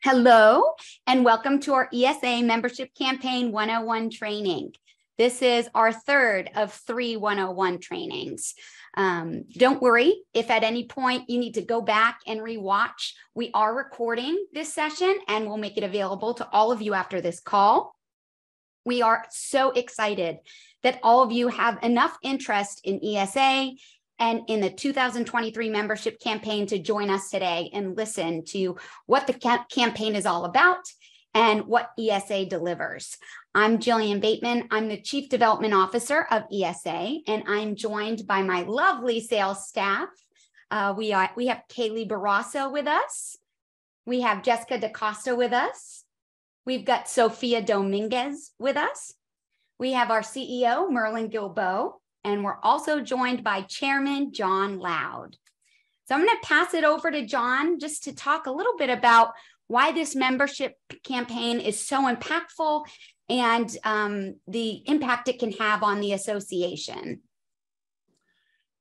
Hello, and welcome to our ESA Membership Campaign 101 training. This is our third of 3 101 trainings. Don't worry if at any point you need to go back and rewatch. We are recording this session and we'll make it available to all of you after this call. We are so excited that all of you have enough interest in ESA and in the 2023 membership campaign to join us today and listen to what the campaign is all about and what ESA delivers. I'm Jillian Bateman. I'm the Chief Development Officer of ESA, and I'm joined by my lovely sales staff. We have Kaylee Barrasso with us. We have Jessica DaCosta with us. We've got Sofia Dominguez with us. We have our CEO, Merlin Gilbeau. And we're also joined by Chairman John Loud. So I'm going to pass it over to John just to talk a little bit about why this membership campaign is so impactful and the impact it can have on the association.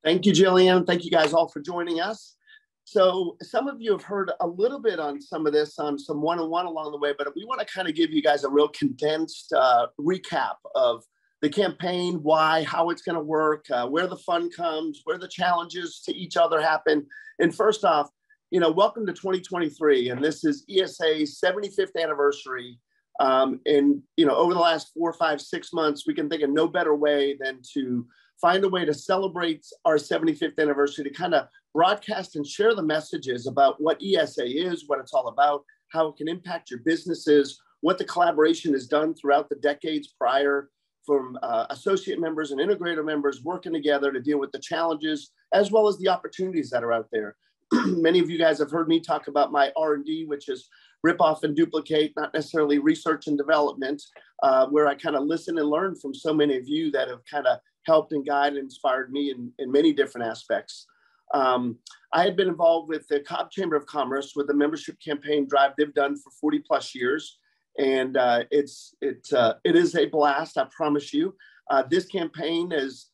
Thank you, Jillian. Thank you guys all for joining us. So some of you have heard a little bit on some of this on some one-on-one along the way, but we want to kind of give you guys a real condensed recap of the campaign, why, how it's going to work, where the fun comes, where the challenges to each other happen. And first off, welcome to 2023. And this is ESA's 75th anniversary. Over the last 4, 5, 6 months, we can think of no better way than to find a way to celebrate our 75th anniversary, to kind of broadcast and share the messages about what ESA is, what it's all about, how it can impact your businesses, what the collaboration has done throughout the decades prior, from associate members and integrator members working together to deal with the challenges as well as the opportunities that are out there. Many of you guys have heard me talk about my R&D, which is rip off and duplicate, not necessarily research and development, where I kind of listen and learn from so many of you that have kind of helped and guided and inspired me in many different aspects. I had been involved with the Cobb Chamber of Commerce with the membership campaign drive they've done for 40 plus years. And it is a blast, I promise you. This campaign, as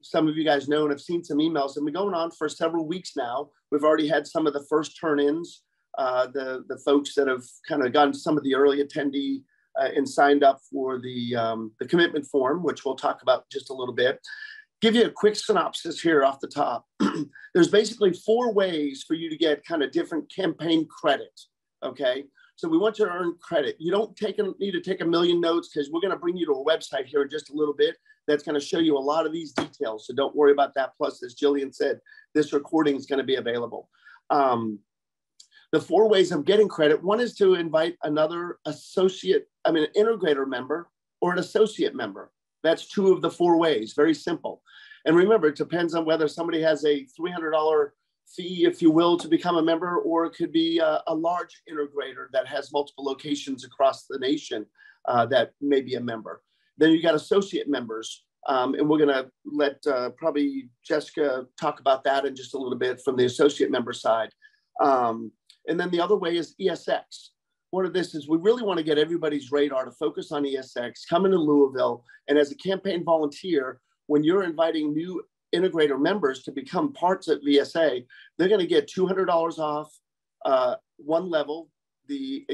some of you guys know and have seen some emails, have been going on for several weeks now. We've already had some of the first turn-ins, the folks that have kind of gotten some of the early attendee and signed up for the commitment form, which we'll talk about just a little bit. Give you a quick synopsis here off the top. There's basically 4 ways for you to get kind of different campaign credit, okay? So we want you to earn credit. You don't need to take a million notes, because we're going to bring you to a website here in just a little bit that's going to show you a lot of these details. So don't worry about that. Plus, as Jillian said, this recording is going to be available. The 4 ways of getting credit: one is to invite another an integrator member or an associate member. That's 2 of the 4 ways. Very simple. And remember, it depends on whether somebody has a $300 fee, if you will, to become a member, or it could be a large integrator that has multiple locations across the nation that may be a member. Then you got associate members, and we're going to let probably Jessica talk about that in just a little bit from the associate member side. And then the other way is ESX. What of this is we really want to get everybody's radar to focus on ESX, come into Louisville, and as a campaign volunteer, when you're inviting new integrator members to become parts of ESA, they're going to get $200 off one level, the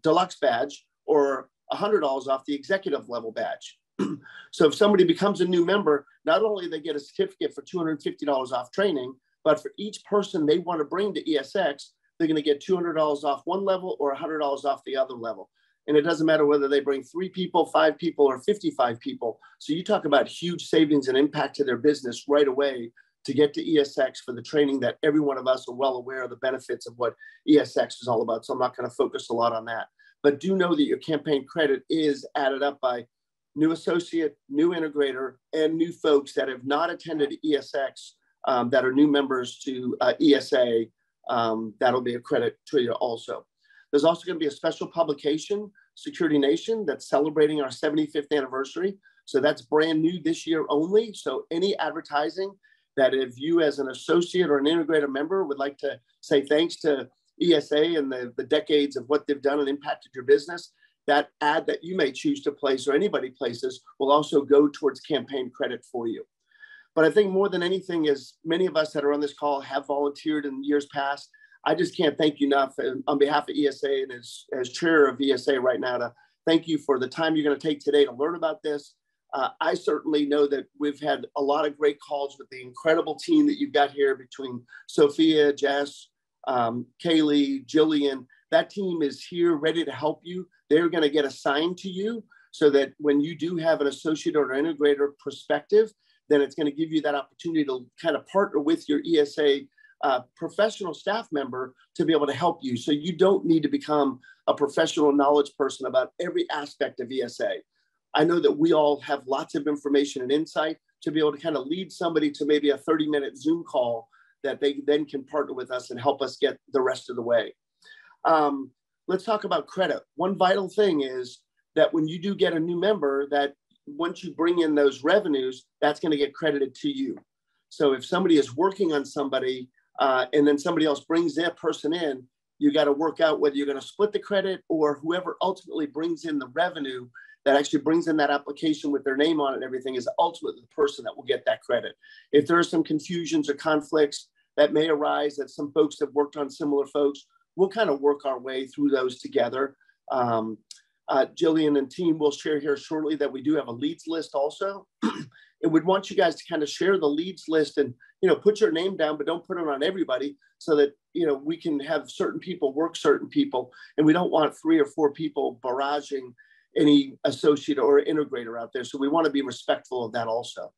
deluxe badge, or $100 off the executive level badge. So if somebody becomes a new member, not only they get a certificate for $250 off training, but for each person they want to bring to ESX, they're going to get $200 off one level or $100 off the other level. And it doesn't matter whether they bring 3 people, 5 people, or 55 people. So you talk about huge savings and impact to their business right away to get to ESX for the training that every one of us are well aware of the benefits of what ESX is all about. So I'm not going to focus a lot on that. But do know that your campaign credit is added up by new associate, new integrator, and new folks that have not attended ESX that are new members to ESA. That'll be a credit to you also. There's also going to be a special publication, Security Nation, that's celebrating our 75th anniversary. So that's brand new this year only. So any advertising that if you as an associate or an integrator member would like to say thanks to ESA and the decades of what they've done and impacted your business, that ad that you may choose to place or anybody places will also go towards campaign credit for you. But I think more than anything is many of us that are on this call have volunteered in years past. I just can't thank you enough on behalf of ESA and as chair of ESA right now to thank you for the time you're going to take today to learn about this. I certainly know that we've had a lot of great calls with the incredible team that you've got here between Sophia, Jess, Kaylee, Jillian. That team is here ready to help you. They're going to get assigned to you so that when you do have an associate or an integrator perspective, then it's going to give you that opportunity to kind of partner with your ESA professional staff member to be able to help you. So you don't need to become a professional knowledge person about every aspect of ESA. I know that we all have lots of information and insight to be able to kind of lead somebody to maybe a 30-minute Zoom call that they then can partner with us and help us get the rest of the way. Let's talk about credit. One vital thing is that when you do get a new member, that once you bring in those revenues, that's going to get credited to you. So if somebody is working on somebody and then somebody else brings their person in, you got to work out whether you're going to split the credit or whoever ultimately brings in the revenue that actually brings in that application with their name on it and everything is ultimately the person that will get that credit. If there are some confusions or conflicts that may arise, that some folks have worked on similar folks, we'll kind of work our way through those together. Jillian and team will share here shortly that we do have a leads list also. And we'd want you guys to kind of share the leads list and, put your name down, but don't put it on everybody so that, we can have certain people work certain people. And we don't want 3 or 4 people barraging any associate or integrator out there. So we want to be respectful of that also.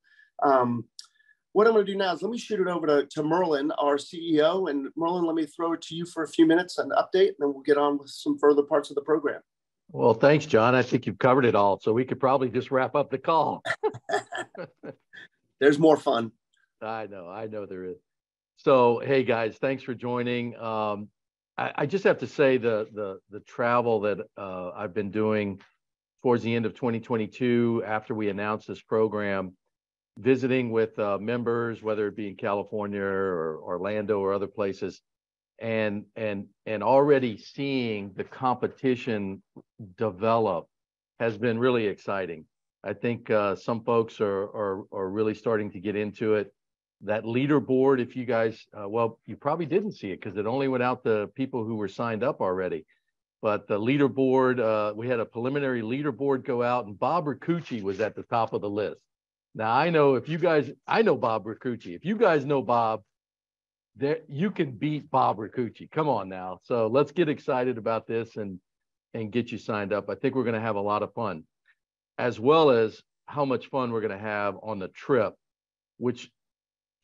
What I'm going to do now is let me shoot it over to Merlin, our CEO. And Merlin, let me throw it to you for a few minutes, an update, and then we'll get on with some further parts of the program. Well, thanks, John. I think you've covered it all. So we could probably just wrap up the call. There's more fun. I know there is. So, hey guys, thanks for joining. I just have to say the travel that I've been doing towards the end of 2022, after we announced this program, visiting with members, whether it be in California or Orlando or other places, and already seeing the competition develop has been really exciting. I think some folks are really starting to get into it. That leaderboard, if you guys, well, you probably didn't see it because it only went out to people who were signed up already. But the leaderboard, we had a preliminary leaderboard go out, and Bob Ricucci was at the top of the list. Now, I know Bob Ricucci. If you guys know Bob, you can beat Bob Ricucci. Come on now. So let's get excited about this and get you signed up. I think we're going to have a lot of fun, as well as how much fun we're going to have on the trip, which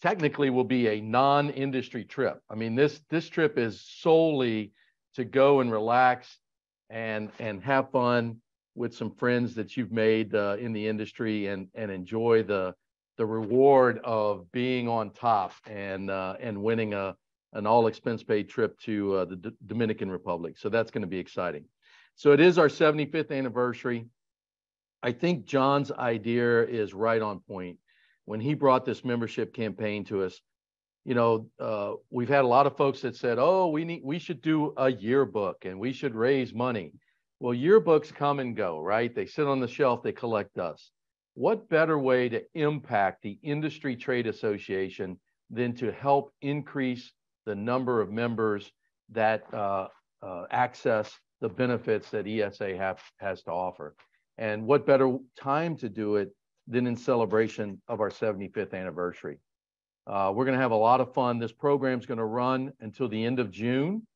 technically will be a non-industry trip. I mean, this trip is solely to go and relax and have fun with some friends that you've made in the industry and enjoy the reward of being on top and winning an all expense paid trip to the Dominican Republic. So that's going to be exciting. So it is our 75th anniversary. I think John's idea is right on point. When he brought this membership campaign to us, we've had a lot of folks that said, oh, we should do a yearbook and we should raise money. Well, yearbooks come and go, right? They sit on the shelf, they collect dust. What better way to impact the industry trade association than to help increase the number of members that access the benefits that ESA has to offer? And what better time to do it than in celebration of our 75th anniversary? We're going to have a lot of fun. This program is going to run until the end of June,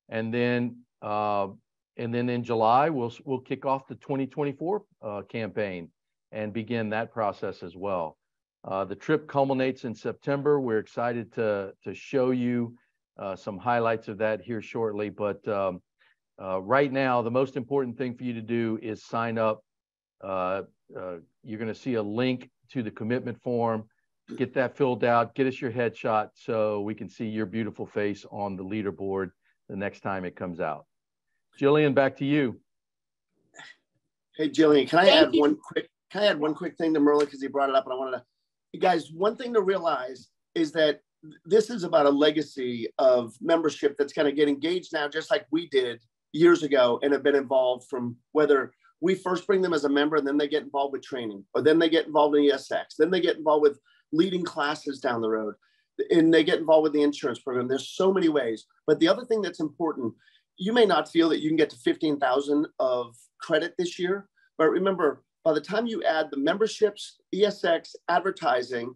and then in July we'll kick off the 2024 campaign and begin that process as well. The trip culminates in September. We're excited to show you some highlights of that here shortly. But right now, the most important thing for you to do is sign up. You're going to see a link to the commitment form. Get that filled out. Get us your headshot so we can see your beautiful face on the leaderboard the next time it comes out. Jillian, back to you. Hey, Jillian, can I add one quick thing to Merlin because he brought it up and I wanted to. You guys, one thing to realize is that this is about a legacy of membership that's going to get engaged now, just like we did years ago and have been involved from whether we first bring them as a member and then they get involved with training, or then they get involved in ESX, then they get involved with leading classes down the road. and they get involved with the insurance program. There's so many ways. But the other thing that's important, you may not feel that you can get to 15,000 of credit this year, but remember, by the time you add the memberships, ESX, advertising,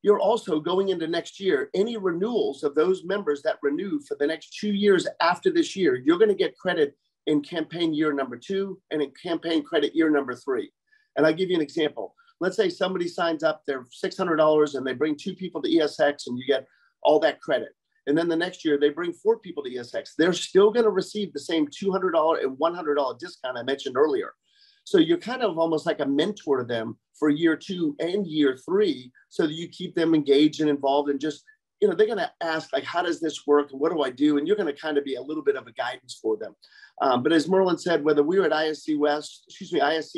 you're also going into next year, any renewals of those members that renew for the next 2 years after this year, you're going to get credit in campaign year number 2 and in campaign credit year number 3. And I'll give you an example. Let's say somebody signs up, they're $600 and they bring 2 people to ESX and you get all that credit. And then the next year they bring 4 people to ESX. They're still going to receive the same $200 and $100 discount I mentioned earlier. So you're kind of almost like a mentor to them for year 2 and year 3, so that you keep them engaged and involved, and just, they're going to ask, like, how does this work and what do I do? And you're going to kind of be a little bit of a guidance for them. But as Merlin said, whether we were at ISC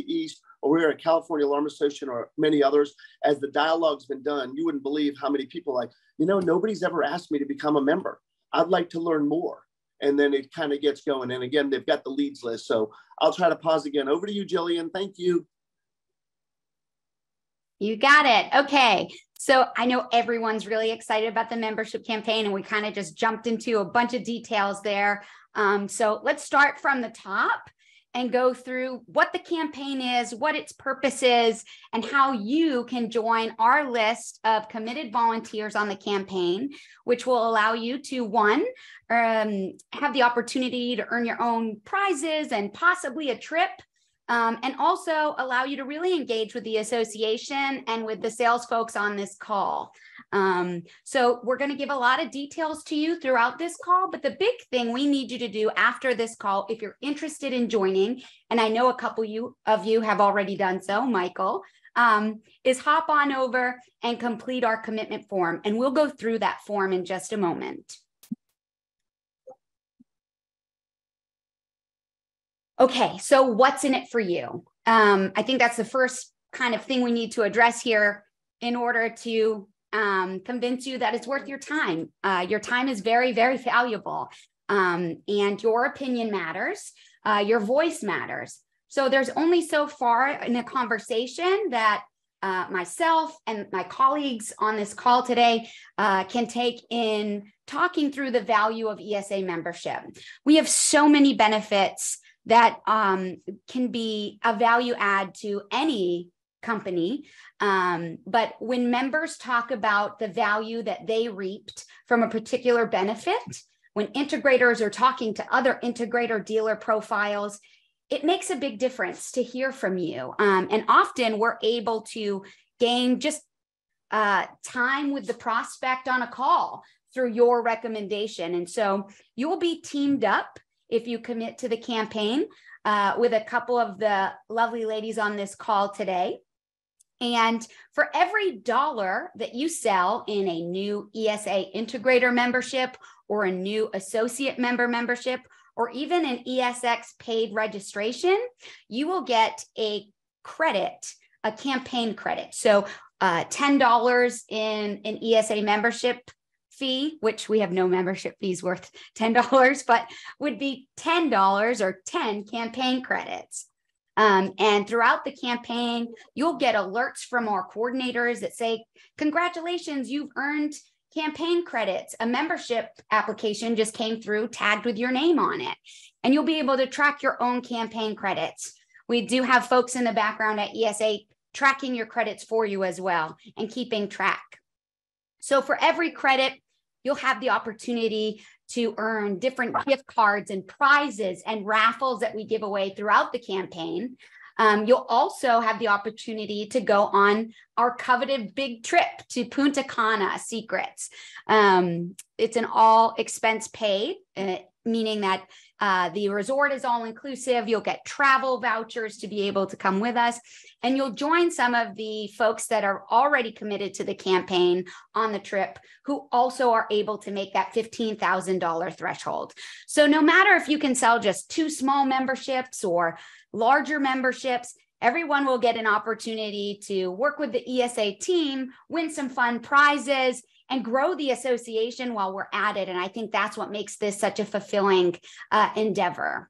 East, or we were at California Alarm Association or many others, as the dialogue's been done, you wouldn't believe how many people like, nobody's ever asked me to become a member. I'd like to learn more. And then it kind of gets going. And again, they've got the leads list. So I'll try to pause again. Over to you, Jillian. Thank you. You got it. Okay. So I know everyone's really excited about the membership campaign, and we kind of just jumped into a bunch of details there. So let's start from the top and go through what the campaign is, what its purpose is, and how you can join our list of committed volunteers on the campaign, which will allow you to, one, have the opportunity to earn your own prizes and possibly a trip, and also allow you to really engage with the association and with the sales folks on this call. So we're going to give a lot of details to you throughout this call, but the big thing we need you to do after this call, if you're interested in joining, and I know a couple of you have already done so, Michael, is hop on over and complete our commitment form. And we'll go through that form in just a moment. Okay, so what's in it for you? I think that's the first kind of thing we need to address here in order to convince you that it's worth your time. Your time is very, very valuable, and your opinion matters. Your voice matters. So there's only so far in a conversation that myself and my colleagues on this call today can take in talking through the value of ESA membership. We have so many benefits that can be a value add to any company. But when members talk about the value that they reaped from a particular benefit, when integrators are talking to other integrator dealer profiles, it makes a big difference to hear from you. And often we're able to gain just time with the prospect on a call through your recommendation. And so you will be teamed up if you commit to the campaign with a couple of the lovely ladies on this call today. And for every $1 that you sell in a new ESA integrator membership or a new associate membership, or even an ESX paid registration, you will get a credit, a campaign credit. So $10 in an ESA membership fee, which we have no membership fees worth $10, but would be $10 or 10 campaign credits. And throughout the campaign, you'll get alerts from our coordinators that say, congratulations, you've earned campaign credits. A membership application just came through tagged with your name on it. And you'll be able to track your own campaign credits. We do have folks in the background at ESA tracking your credits for you as well and keeping track. So for every credit, you'll have the opportunity to earn different gift cards and prizes and raffles that we give away throughout the campaign. You'll also have the opportunity to go on our coveted big trip to Punta Cana Secrets. It's an all expense paid, meaning that the resort is all inclusive. You'll get travel vouchers to be able to come with us, and you'll join some of the folks that are already committed to the campaign on the trip who also are able to make that $15,000 threshold. So no matter if you can sell just 2 small memberships or larger memberships, everyone will get an opportunity to work with the ESA team, win some fun prizes, and grow the association while we're at it. And I think that's what makes this such a fulfilling endeavor.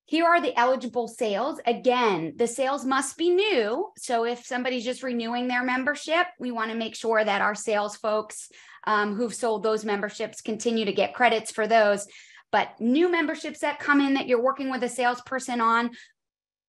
Here are the eligible sales. Again, the sales must be new. So if somebody's just renewing their membership, we want to make sure that our sales folks who've sold those memberships continue to get credits for those. But new memberships that come in that you're working with a salesperson on,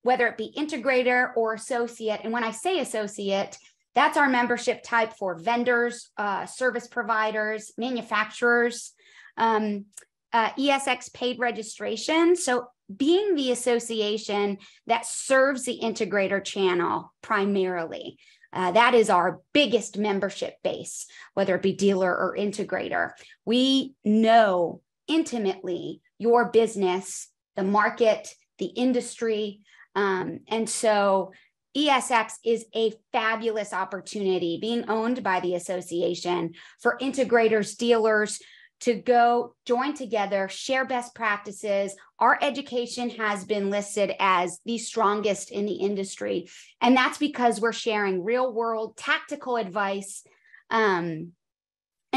whether it be integrator or associate. And when I say associate, that's our membership type for vendors, service providers, manufacturers, ESX paid registration. So being the association that serves the integrator channel primarily, that is our biggest membership base, whether it be dealer or integrator. We know intimately your business, the market, the industry. And so ESX is a fabulous opportunity being owned by the association for integrators, dealers to go join together, share best practices. Our education has been listed as the strongest in the industry. And that's because we're sharing real world tactical advice. And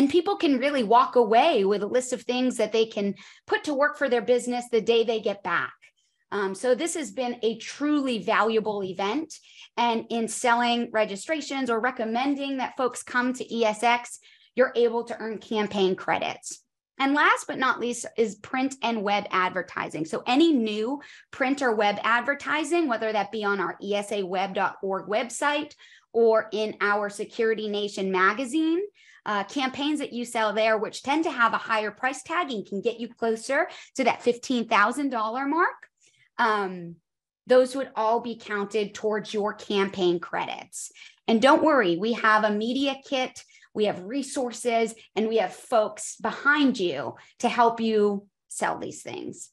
people can really walk away with a list of things that they can put to work for their business the day they get back. So this has been a truly valuable event. And in selling registrations or recommending that folks come to ESX, you're able to earn campaign credits. And last but not least is print and web advertising. So any new print or web advertising, whether that be on our esaweb.org website or in our Security Nation magazine, campaigns that you sell there, which tend to have a higher price tag and can get you closer to that $15,000 mark, those would all be counted towards your campaign credits. And don't worry, we have a media kit, we have resources, and we have folks behind you to help you sell these things.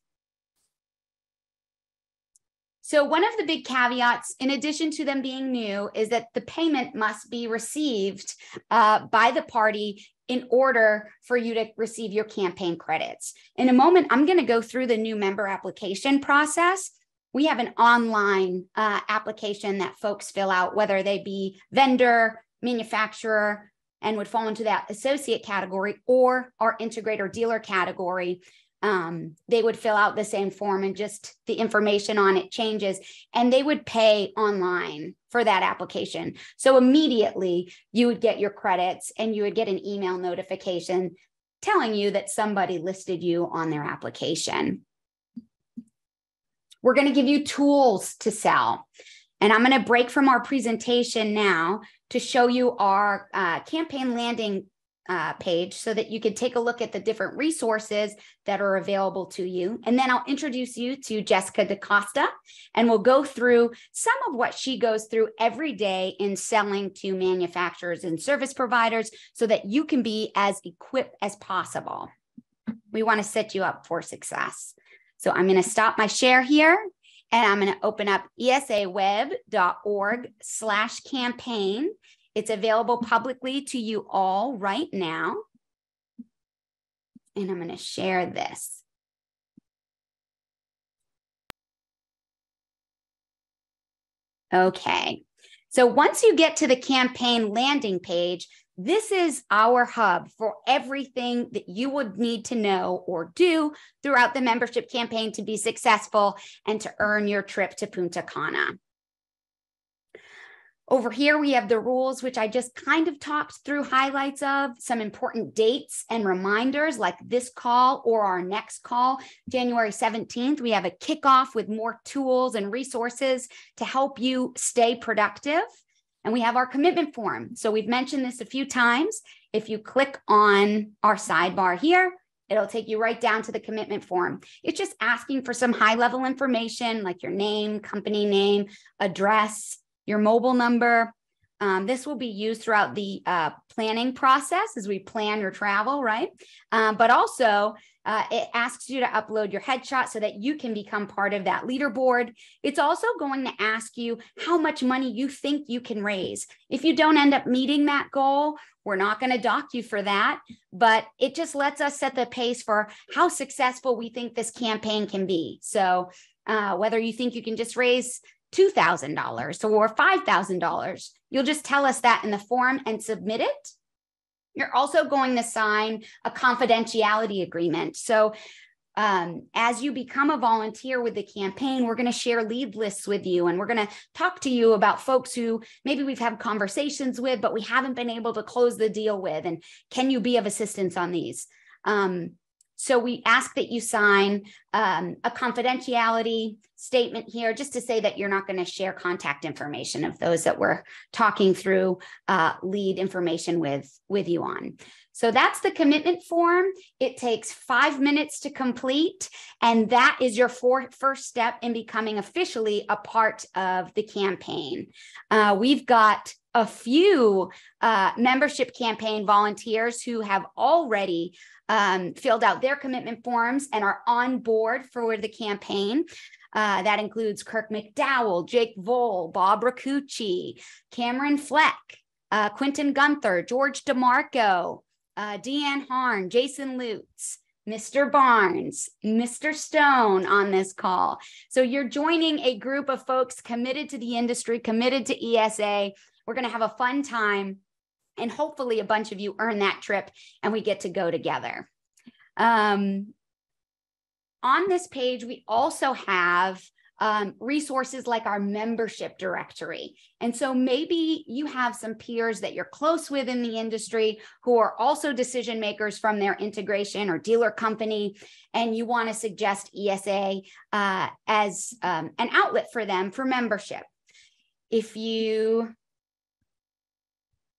So one of the big caveats, in addition to them being new, is that the payment must be received by the party in order for you to receive your campaign credits. In a moment, I'm going to go through the new member application process. We have an online application that folks fill out, whether they be vendor, manufacturer, and would fall into that associate category, or our integrator dealer category. They would fill out the same form and just the information on it changes, and they would pay online for that application. So immediately you would get your credits and you would get an email notification telling you that somebody listed you on their application. We're going to give you tools to sell. And I'm going to break from our presentation now to show you our campaign landing page so that you can take a look at the different resources that are available to you. And then I'll introduce you to Jessica DaCosta, and we'll go through some of what she goes through every day in selling to manufacturers and service providers so that you can be as equipped as possible. We want to set you up for success. So I'm going to stop my share here. And I'm going to open up esaweb.org/campaign. It's available publicly to you all right now. And I'm going to share this. Okay. So once you get to the campaign landing page, this is our hub for everything that you would need to know or do throughout the membership campaign to be successful and to earn your trip to Punta Cana. Over here, we have the rules, which I just kind of talked through highlights of, some important dates and reminders like this call or our next call, January 17th. We have a kickoff with more tools and resources to help you stay productive. And we have our commitment form. So we've mentioned this a few times. If you click on our sidebar here, it'll take you right down to the commitment form. It's just asking for some high-level information like your name, company name, address, your mobile number. This will be used throughout the planning process as we plan your travel, right? But also, it asks you to upload your headshot so that you can become part of that leaderboard. It's also going to ask you how much money you think you can raise. If you don't end up meeting that goal, we're not going to dock you for that, but it just lets us set the pace for how successful we think this campaign can be. So whether you think you can just raise $2,000 or $5,000, you'll just tell us that in the form and submit it. You're also going to sign a confidentiality agreement. So As you become a volunteer with the campaign, we're going to share lead lists with you, and we're going to talk to you about folks who maybe we've had conversations with, but we haven't been able to close the deal with. And can you be of assistance on these? So we ask that you sign a confidentiality statement here, just to say that you're not going to share contact information of those that we're talking through lead information with you on. So that's the commitment form. It takes 5 minutes to complete, and that is your first step in becoming officially a part of the campaign. We've got a few membership campaign volunteers who have already filled out their commitment forms and are on board for the campaign. That includes Kirk McDowell, Jake Vole, Bob Racucci, Cameron Fleck, Quentin Gunther, George DeMarco, Deanne Harn, Jason Lutz, Mr. Barnes, Mr. Stone on this call. So you're joining a group of folks committed to the industry, committed to ESA. We're going to have a fun time, and hopefully a bunch of you earn that trip and we get to go together. On this page, we also have resources like our membership directory. And so maybe you have some peers that you're close with in the industry who are also decision makers from their integration or dealer company, and you want to suggest ESA as an outlet for them for membership. If you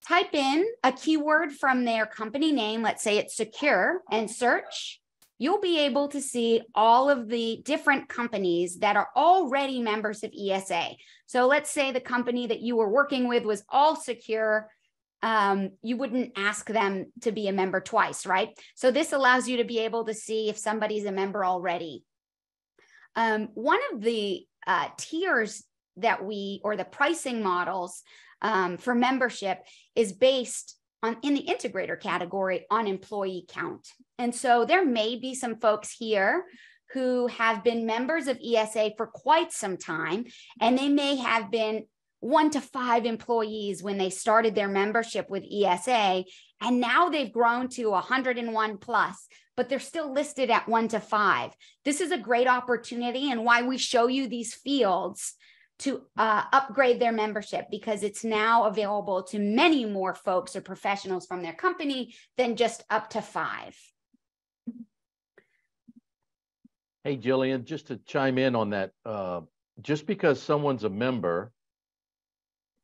type in a keyword from their company name, let's say it's secure, and search, you'll be able to see all of the different companies that are already members of ESA. So let's say the company that you were working with was all secure. You wouldn't ask them to be a member twice, right? So this allows you to be able to see if somebody's a member already. One of the tiers that or the pricing models for membership is based on, in the integrator category, on employee count. And so there may be some folks here who have been members of ESA for quite some time, and they may have been 1 to 5 employees when they started their membership with ESA, and now they've grown to 101 plus, but they're still listed at 1 to 5. This is a great opportunity, and why we show you these fields to upgrade their membership, because it's now available to many more folks or professionals from their company than just up to 5. Hey, Jillian, just to chime in on that, just because someone's a member,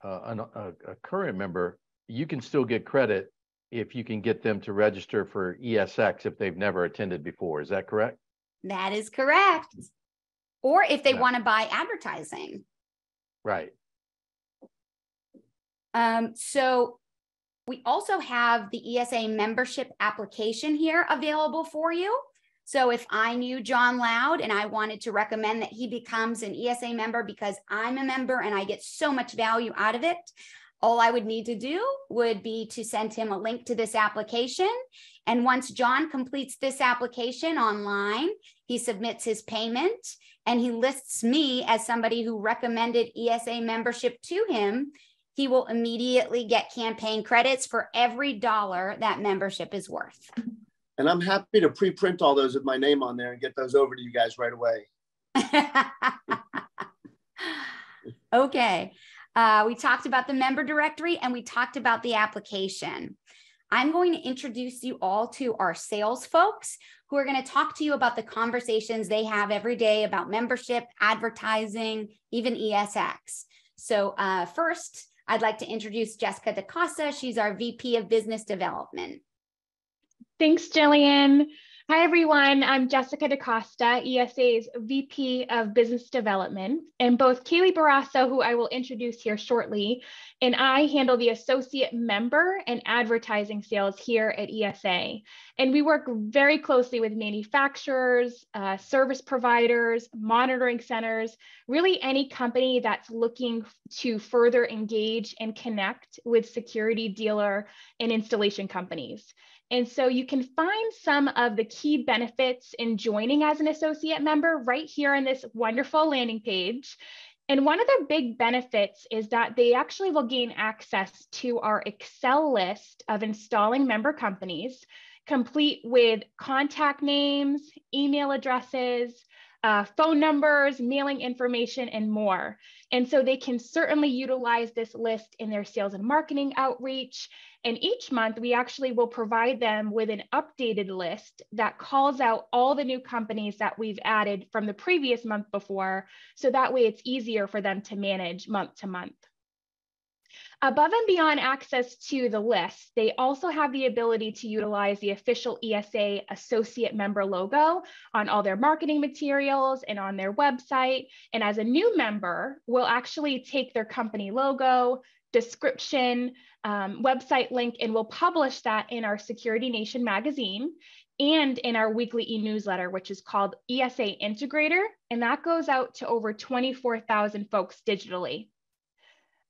a current member, you can still get credit if you can get them to register for ESX if they've never attended before. Is that correct? That is correct. Or if they want to buy advertising. Right. So we also have the ESA membership application here available for you. So if I knew John Loud and I wanted to recommend that he becomes an ESA member because I'm a member and I get so much value out of it, all I would need to do would be to send him a link to this application. And once John completes this application online, he submits his payment and he lists me as somebody who recommended ESA membership to him. He will immediately get campaign credits for every dollar that membership is worth. And I'm happy to pre-print all those with my name on there and get those over to you guys right away. Okay. We talked about the member directory and we talked about the application. I'm going to introduce you all to our sales folks who are going to talk to you about the conversations they have every day about membership, advertising, even ESX. So first, I'd like to introduce Jessica DaCosta. She's our VP of Business Development. Thanks, Jillian. Hi, everyone. I'm Jessica DaCosta, ESA's VP of Business Development, and both Kaylee Barrasso, who I will introduce here shortly, and I handle the associate member and advertising sales here at ESA. And we work very closely with manufacturers, service providers, monitoring centers, really any company that's looking to further engage and connect with security, dealer, and installation companies. And so you can find some of the key benefits in joining as an associate member right here on this wonderful landing page. And one of the big benefits is that they actually will gain access to our Excel list of installing member companies, complete with contact names, email addresses, phone numbers, mailing information, and more. And so they can certainly utilize this list in their sales and marketing outreach. And each month, we actually will provide them with an updated list that calls out all the new companies that we've added from the previous month before. So that way it's easier for them to manage month to month. Above and beyond access to the list, they also have the ability to utilize the official ESA associate member logo on all their marketing materials and on their website. And as a new member, we'll actually take their company logo, description, website link, and we'll publish that in our Security Nation magazine and in our weekly e-newsletter, which is called ESA Integrator. And that goes out to over 24,000 folks digitally.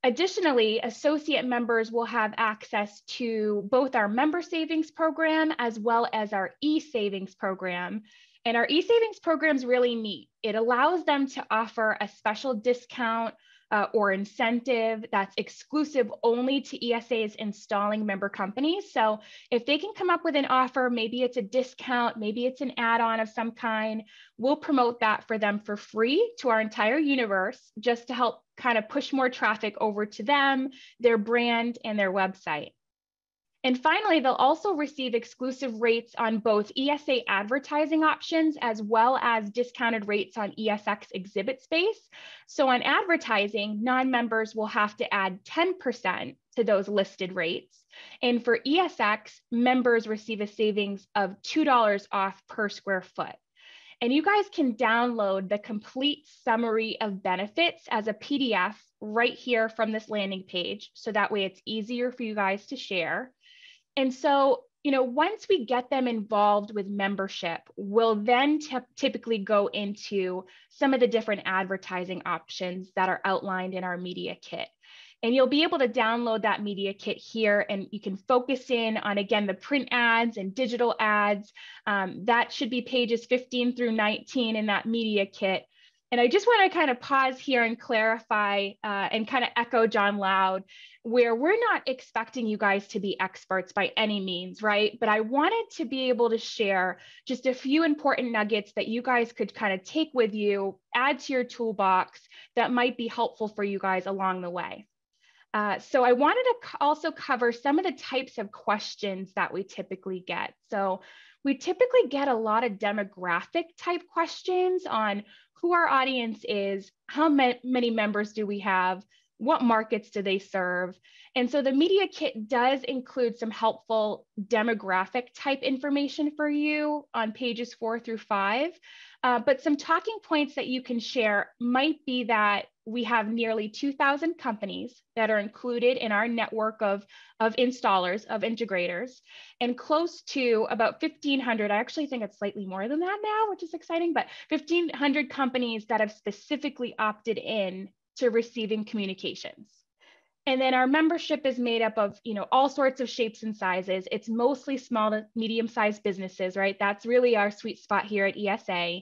Additionally, associate members will have access to both our member savings program as well as our e-savings program. And our e-savings program is really neat. It allows them to offer a special discount or incentive that's exclusive only to ESA's installing member companies. So if they can come up with an offer, maybe it's a discount, maybe it's an add-on of some kind, we'll promote that for them for free to our entire universe, just to help kind of push more traffic over to them, their brand, and their website. And finally, they'll also receive exclusive rates on both ESA advertising options as well as discounted rates on ESX exhibit space. So on advertising, non-members will have to add 10% to those listed rates. And for ESX, members receive a savings of $2 off per square foot. And you guys can download the complete summary of benefits as a PDF right here from this landing page. So that way it's easier for you guys to share. And so, once we get them involved with membership, we'll then typically go into some of the different advertising options that are outlined in our media kit. And you'll be able to download that media kit here, and you can focus in on, again, the print ads and digital ads. That should be pages 15 through 19 in that media kit. And I just want to kind of pause here and clarify and kind of echo John Loud, where we're not expecting you guys to be experts by any means, right? But I wanted to be able to share just a few important nuggets that you guys could kind of take with you, add to your toolbox that might be helpful for you guys along the way. So I wanted to also cover some of the types of questions that we typically get. So we typically get a lot of demographic type questions on who our audience is, how many members do we have, what markets do they serve? And so the media kit does include some helpful demographic type information for you on pages 4 through 5. But some talking points that you can share might be that we have nearly 2,000 companies that are included in our network of installers, of integrators, and close to about 1,500, I actually think it's slightly more than that now, which is exciting, but 1,500 companies that have specifically opted in to receiving communications. And then our membership is made up of, all sorts of shapes and sizes. It's mostly small to medium-sized businesses, right? That's really our sweet spot here at ESA.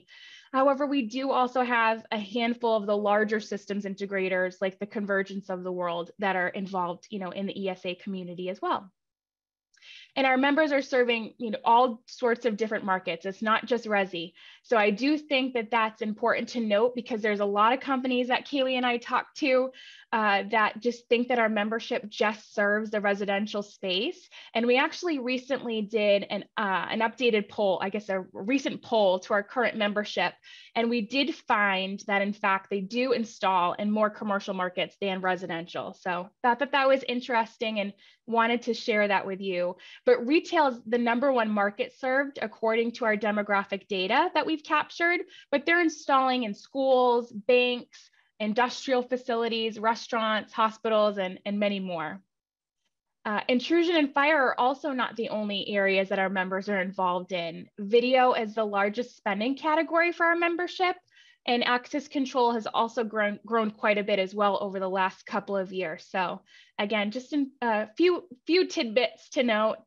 However, we do also have a handful of the larger systems integrators, like the Convergence of the world, that are involved, in the ESA community as well. And our members are serving, all sorts of different markets. It's not just resi. So I do think that that's important to note, because there's a lot of companies that Kaylee and I talk to that just think that our membership just serves the residential space. And we actually recently did an updated poll, I guess a recent poll to our current membership. And we did find that, in fact, they do install in more commercial markets than residential. So thought that was interesting and wanted to share that with you. But retail is the #1 market served according to our demographic data that we've captured, but they're installing in schools, banks, industrial facilities, restaurants, hospitals, and many more. Intrusion and fire are also not the only areas that our members are involved in. Video is the largest spending category for our membership, and access control has also grown quite a bit as well over the last couple of years. So again, just a few tidbits to note.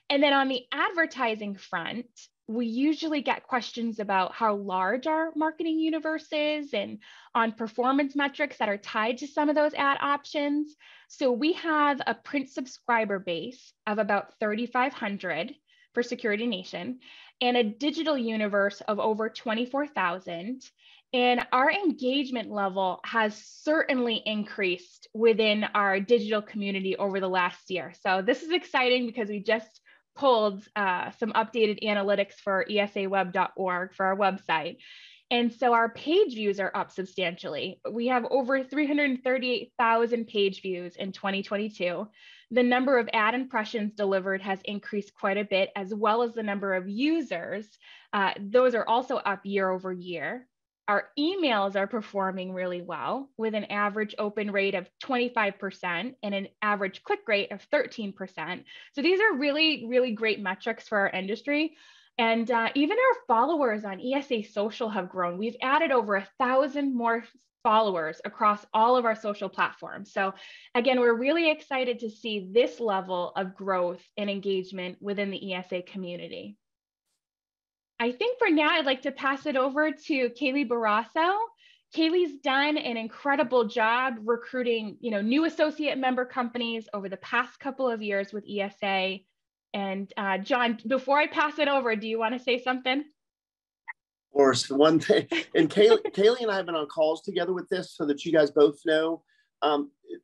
And then on the advertising front, we usually get questions about how large our marketing universe is and on performance metrics that are tied to some of those ad options. So we have a print subscriber base of about 3,500, for Security Nation, and a digital universe of over 24,000. And our engagement level has certainly increased within our digital community over the last year. So this is exciting because we just pulled some updated analytics for esaweb.org for our website. And so our page views are up substantially. We have over 338,000 page views in 2022. The number of ad impressions delivered has increased quite a bit, as well as the number of users. Those are also up year over year. Our emails are performing really well with an average open rate of 25% and an average click rate of 13%. So these are really, really great metrics for our industry. And even our followers on ESA Social have grown. We've added over 1,000 more followers across all of our social platforms. So again, we're really excited to see this level of growth and engagement within the ESA community. I think for now, I'd like to pass it over to Kaylee Barrasso. Kaylee's done an incredible job recruiting, new associate member companies over the past couple of years with ESA. And John, before I pass it over, do you want to say something? Of course, one thing, and Kaylee and I have been on calls together with this so that you guys both know,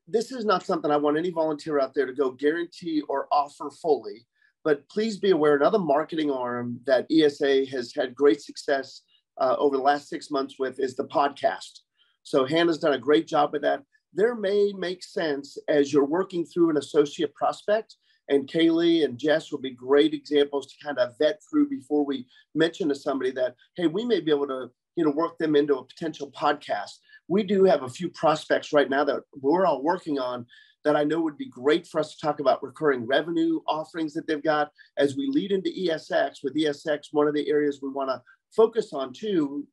this is not something I want any volunteer out there to go guarantee or offer fully. But please be aware, another marketing arm that ESA has had great success over the last 6 months with is the podcast. So Hannah's done a great job with that. There may make sense as you're working through an associate prospect, and Kaylee and Jess will be great examples to kind of vet through before we mention to somebody that, hey, we may be able to, work them into a potential podcast. We do have a few prospects right now that we're all working on that I know would be great for us to talk about recurring revenue offerings that they've got as we lead into ESX. With ESX, one of the areas we want to focus on too,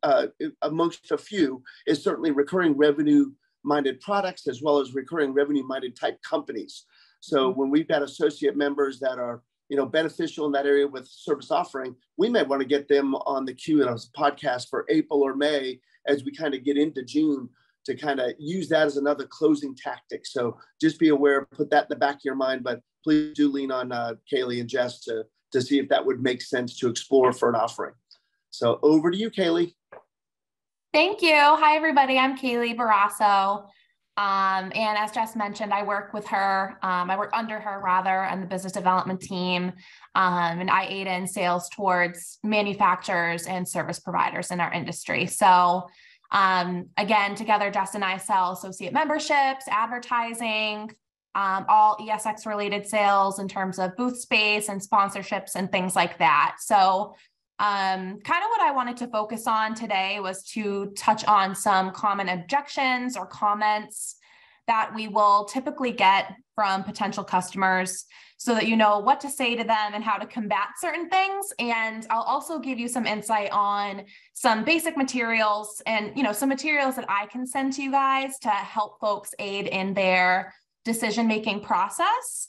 amongst a few, is certainly recurring revenue-minded products as well as recurring revenue-minded type companies. So when we've got associate members that are, beneficial in that area with service offering, we may want to get them on the queue in a podcast for April or May as we kind of get into June, to kind of use that as another closing tactic. So just be aware, put that in the back of your mind, but please do lean on Kaylee and Jess to see if that would make sense to explore for an offering. So over to you, Kaylee. Thank you. Hi, everybody. I'm Kaylee Barrasso. And as Jess mentioned, I work with her. I work under her rather on the business development team. And I aid in sales towards manufacturers and service providers in our industry. So again, together, Jess and I sell associate memberships, advertising, all ESX related sales in terms of booth space and sponsorships and things like that. So kind of what I wanted to focus on today was to touch on some common objections or comments that we will typically get from potential customers so that you know what to say to them and how to combat certain things. And I'll also give you some insight on some basic materials and, some materials that I can send to you guys to help folks aid in their decision-making process.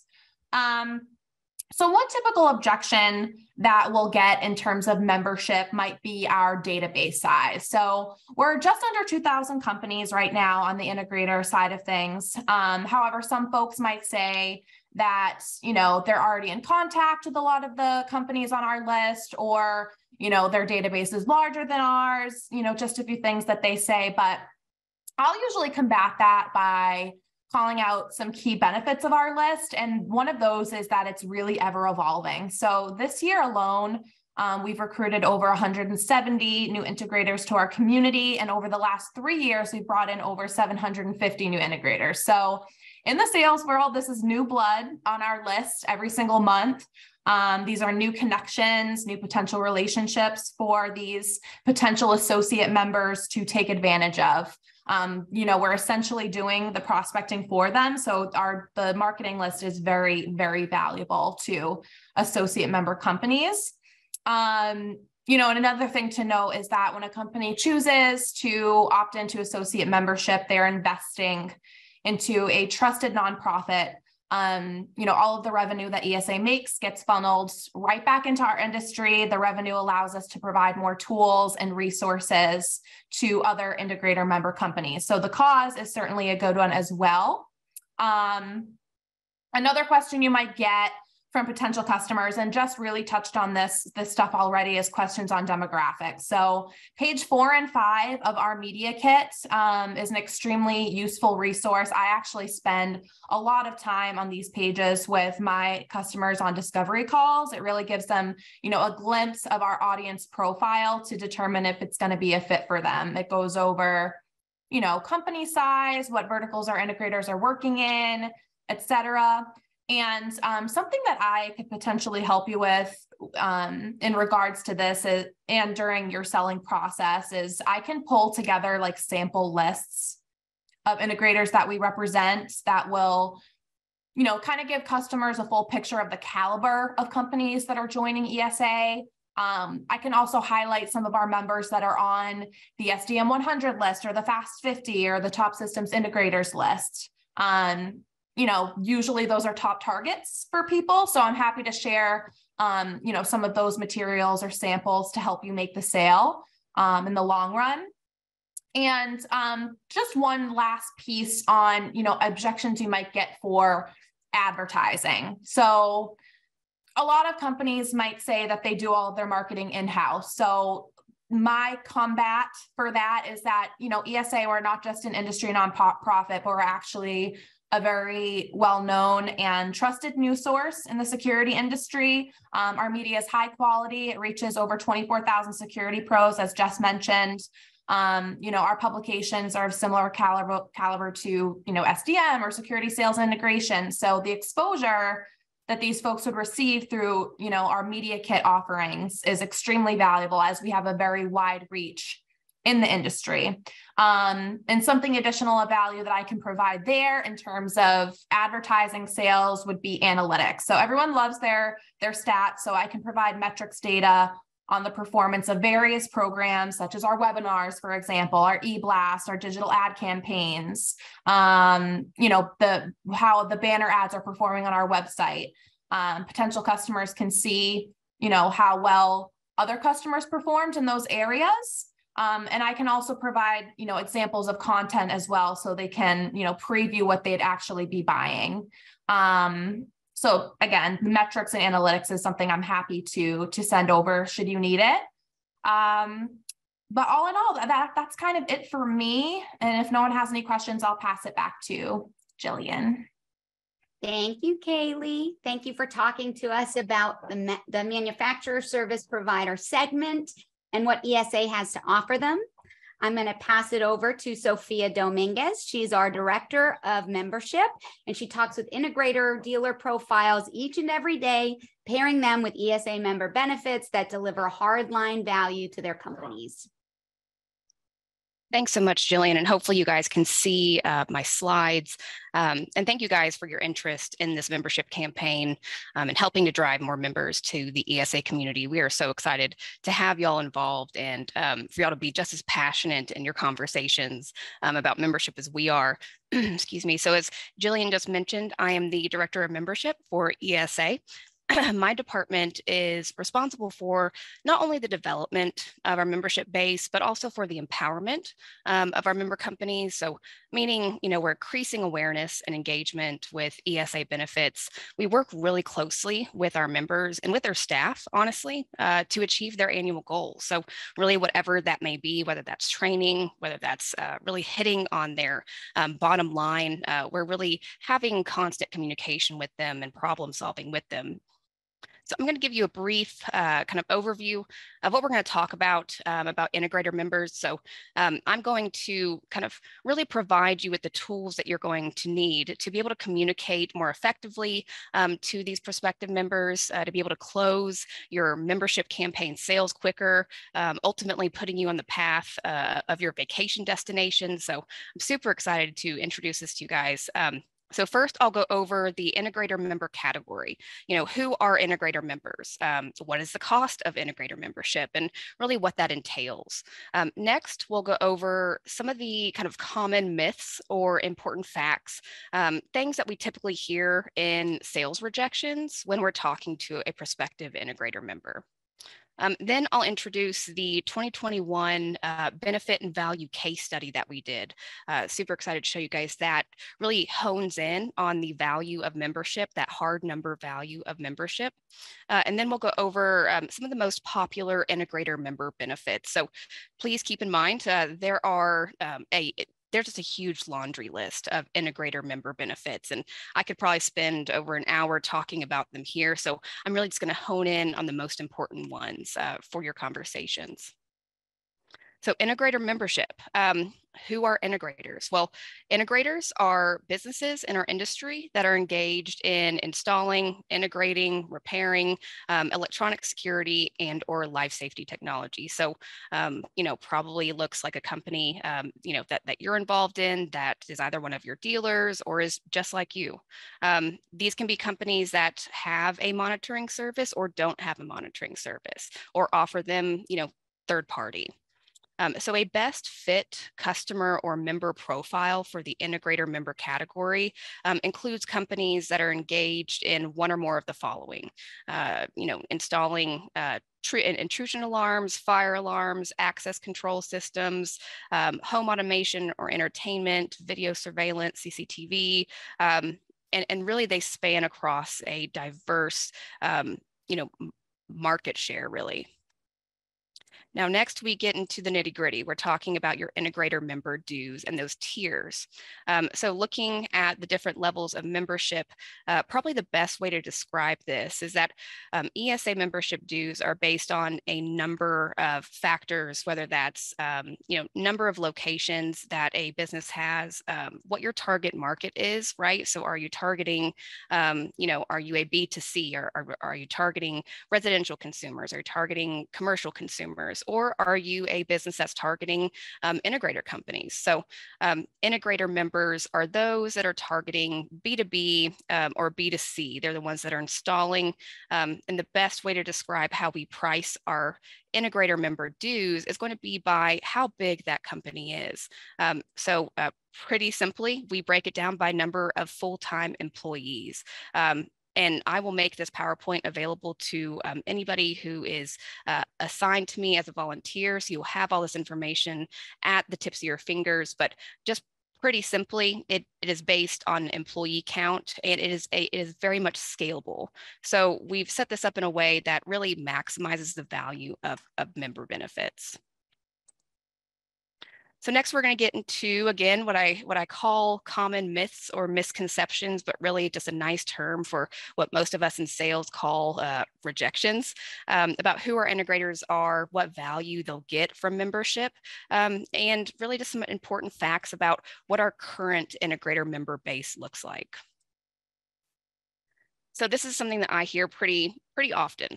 So one typical objection that we'll get in terms of membership might be our database size. So we're just under 2,000 companies right now on the integrator side of things. However, some folks might say that, they're already in contact with a lot of the companies on our list, or, their database is larger than ours, just a few things that they say. But I'll usually combat that by calling out some key benefits of our list. And one of those is that it's really ever evolving. So this year alone, we've recruited over 170 new integrators to our community. And over the last 3 years, we've brought in over 750 new integrators. So in the sales world, this is new blood on our list every single month. These are new connections, new potential relationships for these potential associate members to take advantage of. We're essentially doing the prospecting for them. So the marketing list is very, very valuable to associate member companies. And another thing to note is that when a company chooses to opt into associate membership, they're investing into a trusted nonprofit. All of the revenue that ESA makes gets funneled right back into our industry. The revenue allows us to provide more tools and resources to other integrator member companies. So the cause is certainly a good one as well. Another question you might get from potential customers, and just really touched on this stuff already, as questions on demographics. So page 4 and 5 of our media kit is an extremely useful resource. I actually spend a lot of time on these pages with my customers on discovery calls. It really gives them, a glimpse of our audience profile to determine if it's going to be a fit for them. It goes over, company size, what verticals our integrators are working in, et cetera. And something that I could potentially help you with in regards to this and during your selling process is I can pull together like sample lists of integrators that we represent that will, kind of give customers a full picture of the caliber of companies that are joining ESA. I can also highlight some of our members that are on the SDM 100 list or the Fast 50 or the Top Systems Integrators list. Usually those are top targets for people. So I'm happy to share, some of those materials or samples to help you make the sale in the long run. And just one last piece on, objections you might get for advertising. So a lot of companies might say that they do all of their marketing in-house. So my combat for that is that, ESA, we're not just an industry nonprofit, but we're actually a very well-known and trusted news source in the security industry. Our media is high quality. It reaches over 24,000 security pros, as Jess mentioned. Our publications are of similar caliber to, SDM or security sales and integration. So the exposure that these folks would receive through, our media kit offerings is extremely valuable, as we have a very wide reach in the industry. And something additional of value that I can provide there in terms of advertising sales would be analytics. So everyone loves their stats. So I can provide metrics data on the performance of various programs, such as our webinars, for example, our e-blast, our digital ad campaigns, how the banner ads are performing on our website. Potential customers can see, how well other customers performed in those areas. And I can also provide, examples of content as well, so they can, preview what they'd actually be buying. So again, metrics and analytics is something I'm happy to send over should you need it. But all in all, that's kind of it for me. And if no one has any questions, I'll pass it back to Jillian. Thank you, Kaylee. Thank you for talking to us about the manufacturer service provider segment and what ESA has to offer them. I'm going to pass it over to Sophia Dominguez. She's our Director of Membership, and she talks with integrator dealer profiles each and every day, pairing them with ESA member benefits that deliver hardline value to their companies. Thanks so much, Jillian, and hopefully you guys can see my slides. And thank you guys for your interest in this membership campaign and helping to drive more members to the ESA community. We are so excited to have y'all involved and for y'all to be just as passionate in your conversations about membership as we are. Excuse me. So as Jillian just mentioned, I am the Director of Membership for ESA. My department is responsible for not only the development of our membership base, but also for the empowerment of our member companies. So meaning, we're increasing awareness and engagement with ESA benefits. We work really closely with our members and with their staff, honestly, to achieve their annual goals. So really whatever that may be, whether that's training, whether that's really hitting on their bottom line, we're really having constant communication with them and problem solving with them. So I'm going to give you a brief kind of overview of what we're going to talk about integrator members. So I'm going to kind of really provide you with the tools that you're going to need to be able to communicate more effectively to these prospective members, to be able to close your membership campaign sales quicker, ultimately putting you on the path of your vacation destination. So I'm super excited to introduce this to you guys. So first, I'll go over the integrator member category. Who are integrator members? What is the cost of integrator membership and really what that entails? Next, we'll go over some of the kind of common myths or important facts, things that we typically hear in sales rejections when we're talking to a prospective integrator member. Then I'll introduce the 2021 benefit and value case study that we did. Super excited to show you guys that. Really hones in on the value of membership, that hard number value of membership. And then we'll go over some of the most popular integrator member benefits. So please keep in mind, there's just a huge laundry list of integrator member benefits, and I could probably spend over an hour talking about them here. So I'm really just going to hone in on the most important ones for your conversations. So integrator membership. Who are integrators? Well, integrators are businesses in our industry that are engaged in installing, integrating, repairing electronic security and or life safety technology. So, probably looks like a company, that you're involved in that is either one of your dealers or is just like you. These can be companies that have a monitoring service or don't have a monitoring service or offer them, third party. So a best fit customer or member profile for the integrator member category includes companies that are engaged in one or more of the following, installing intrusion alarms, fire alarms, access control systems, home automation or entertainment, video surveillance, CCTV, and really they span across a diverse, market share really. Now, next we get into the nitty gritty. We're talking about your integrator member dues and those tiers. So looking at the different levels of membership, probably the best way to describe this is that ESA membership dues are based on a number of factors, whether that's, number of locations that a business has, what your target market is, right? So are you targeting, are you a B2C or are you targeting residential consumers? Are you targeting commercial consumers? Or are you a business that's targeting integrator companies? So integrator members are those that are targeting B2B or B2C. They're the ones that are installing. And the best way to describe how we price our integrator member dues is going to be by how big that company is. Pretty simply, we break it down by number of full-time employees. And I will make this PowerPoint available to anybody who is assigned to me as a volunteer. So you'll have all this information at the tips of your fingers, but just pretty simply, it is based on employee count, and it is very much scalable. So we've set this up in a way that really maximizes the value of member benefits. So next we're going to get into, again, what I call common myths or misconceptions, but really just a nice term for what most of us in sales call rejections, about who our integrators are, what value they'll get from membership, and really just some important facts about what our current integrator member base looks like. So this is something that I hear pretty often.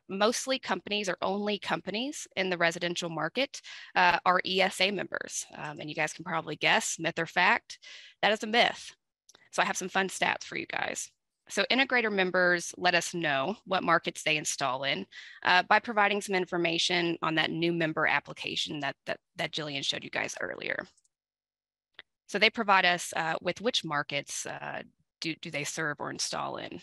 Mostly companies or only companies in the residential market are ESA members. And you guys can probably guess, myth or fact, that is a myth. So I have some fun stats for you guys. So integrator members let us know what markets they install in by providing some information on that new member application that Jillian showed you guys earlier. So they provide us with which markets do they serve or install in.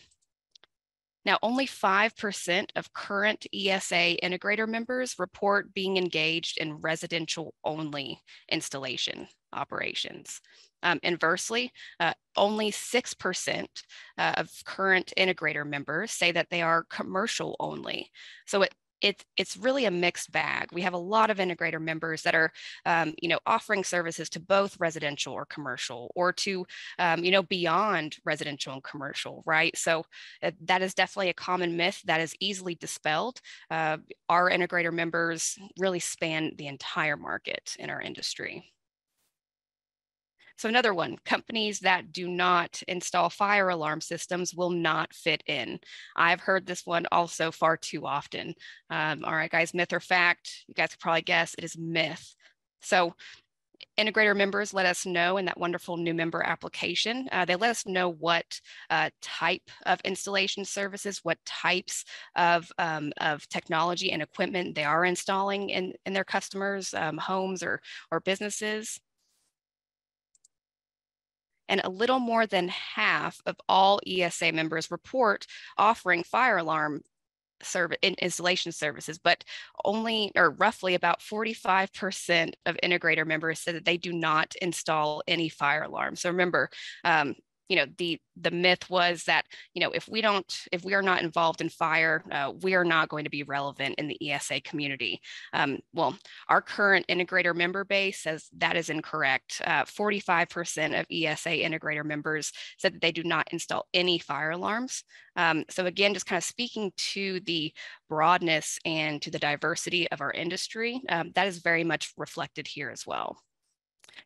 Now, only 5% of current ESA integrator members report being engaged in residential only installation operations. Inversely, only 6% of current integrator members say that they are commercial only. So it's really a mixed bag. We have a lot of integrator members that are, offering services to both residential or commercial, or to, beyond residential and commercial, right? So that is definitely a common myth that is easily dispelled. Our integrator members really span the entire market in our industry. So another one, companies that do not install fire alarm systems will not fit in. I've heard this one also far too often. All right, guys, myth or fact? You guys could probably guess it is myth. So integrator members let us know in that wonderful new member application. They let us know what type of installation services, what types of technology and equipment they are installing in their customers' homes or businesses. And a little more than half of all ESA members report offering fire alarm installation services, but only or roughly about 45% of integrator members said that they do not install any fire alarms. So remember, the myth was that, if we are not involved in fire, we are not going to be relevant in the ESA community. Well, our current integrator member base says that is incorrect. 45% of ESA integrator members said that they do not install any fire alarms. So again, just kind of speaking to the broadness and to the diversity of our industry, that is very much reflected here as well.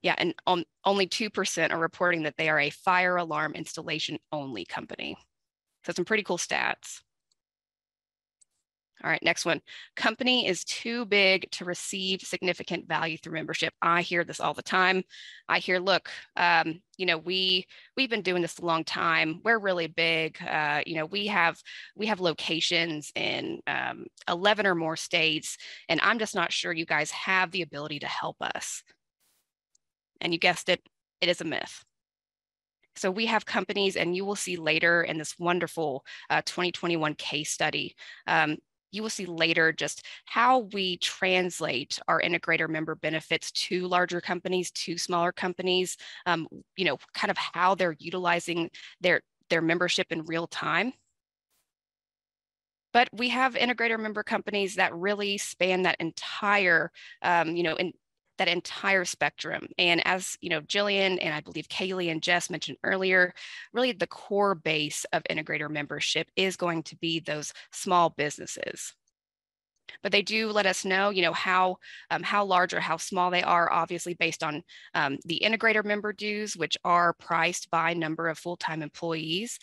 Yeah, and only 2% are reporting that they are a fire alarm installation only company. So some pretty cool stats. All right, next one. Company is too big to receive significant value through membership. I hear this all the time. I hear, look, we've been doing this a long time. We're really big. We have locations in 11 or more states, and I'm just not sure you guys have the ability to help us. And you guessed it, it is a myth. So we have companies, and you will see later in this wonderful 2021 case study, you will see later just how we translate our integrator member benefits to larger companies, to smaller companies, kind of how they're utilizing their membership in real time. But we have integrator member companies that really span that entire, that entire spectrum. And as Jillian and I believe Kaylee and Jess mentioned earlier, really the core base of integrator membership is going to be those small businesses. But they do let us know, how large or how small they are, obviously based on the integrator member dues, which are priced by number of full-time employees.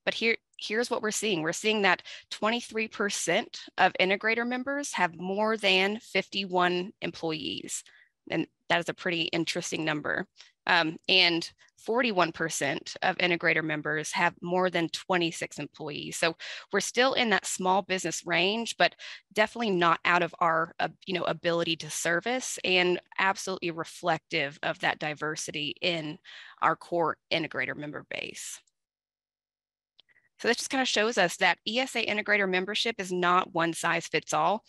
But here's what we're seeing. We're seeing that 23% of integrator members have more than 51 employees. And that is a pretty interesting number. And 41% of integrator members have more than 26 employees. So we're still in that small business range, but definitely not out of our ability to service, and absolutely reflective of that diversity in our core integrator member base. So this just kind of shows us that ESA integrator membership is not one size fits all.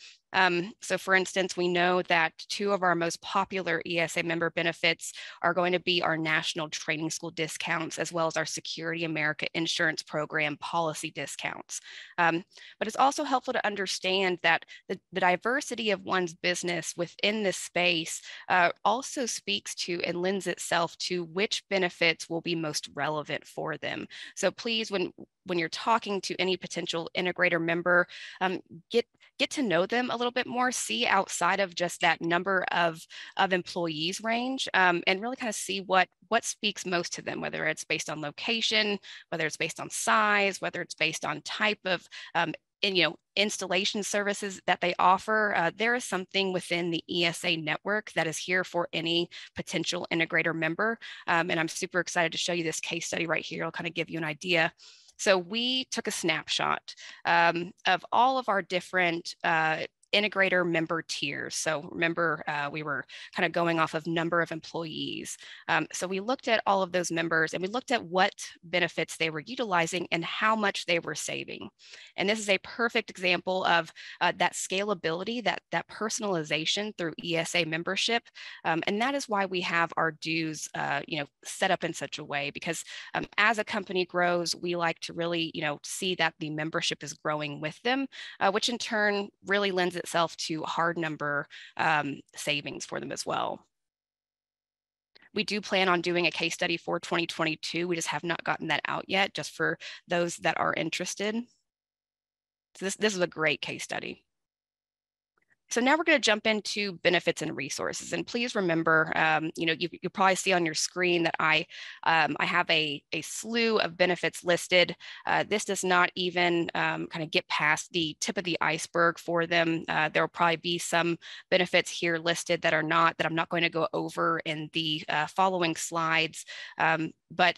So for instance, we know that 2 of our most popular ESA member benefits are going to be our national training school discounts, as well as our Security America insurance program policy discounts. But it's also helpful to understand that the diversity of one's business within this space also speaks to and lends itself to which benefits will be most relevant for them. So please, when you're talking to any potential integrator member, get to know them a little bit more, see outside of just that number of employees range, and really kind of see what speaks most to them, whether it's based on location, whether it's based on size, whether it's based on type of installation services that they offer. There is something within the ESA network that is here for any potential integrator member. And I'm super excited to show you this case study right here. I'll kind of give you an idea. So we took a snapshot of all of our different integrator member tiers. So remember, we were kind of going off of number of employees. So we looked at all of those members, and we looked at what benefits they were utilizing and how much they were saving. And this is a perfect example of that scalability, that personalization through ESA membership. And that is why we have our dues set up in such a way, because as a company grows, we like to really see that the membership is growing with them, which in turn really lends itself to hard number savings for them as well. We do plan on doing a case study for 2022. We just have not gotten that out yet, just for those that are interested. So this is a great case study. So now we're going to jump into benefits and resources. And please remember, you probably see on your screen that I have a slew of benefits listed. This does not even kind of get past the tip of the iceberg for them. There will probably be some benefits here listed that I'm not going to go over in the following slides. But